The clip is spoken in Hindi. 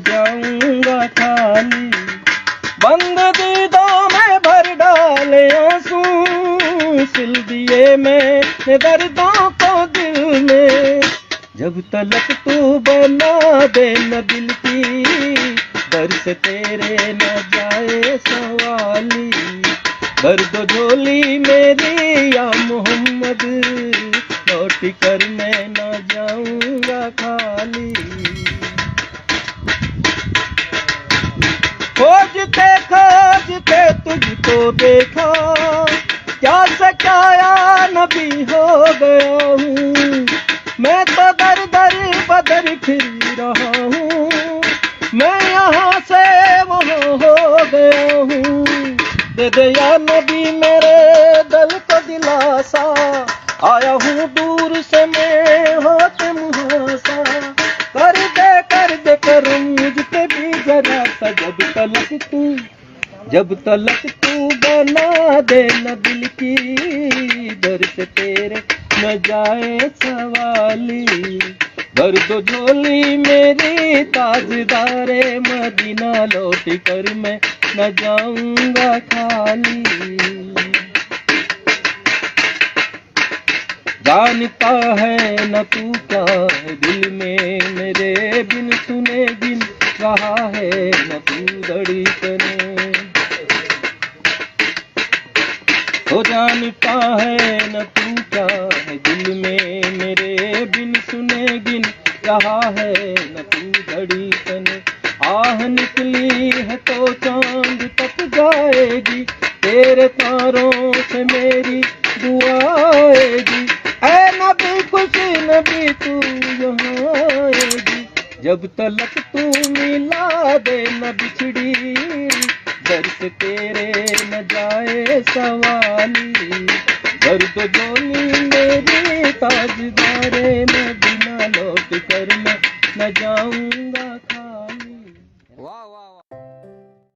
जाऊंगा खाली। बंद दीदों में भर डाले आंसू, सिल दिए मैंने दर्दों को दिल में। जब तलक तू बना दे न दिल की, दर से तेरे न जाए सवाली। भर दो झोली मेरी या मोहम्मद, लौट कर मैं न जाऊंगा खाली। खोजते खोजते तुझको देखा, क्या से क्या नबी हो गया हूँ। मैं तो दर दर बदर फिर रहा हूँ, मैं यहाँ से वहाँ हो गया हूँ। दे दे या नबी मेरे दिल को दिलासा, आया हूँ दूर से मैं हाथ मुहासा। कर दे करम मुझ पे भी जरा सा। जब तलक तू बना दे न दिल की, दर से तेरे न जाए सवाली। भर दो झोली मेरी ताजदारे मदीना, लौट कर मैं न जाऊंगा खाली। जानता है न तू क्या है दिल में, मेरे बिन सुने गिन रहा है न तू धड़कने। हो जानता है न तू क्या है दिल में, मेरे बिन सुने गिन रहा है न तू धड़कने। आह निकली है तो चांद तक जाएगी, तेरे तारों से मेरी दुआ आएगी। ऐ नबी खुशी नबी तू यहाँ आएगी। जब तलक तू मिला दे न बिछड़ी, दर से तेरे न जाए सवाली। दर्द जोली मेरी ताजदारे मदीना, लौट कर मैं न जाऊंगा खाली। वाह वाह।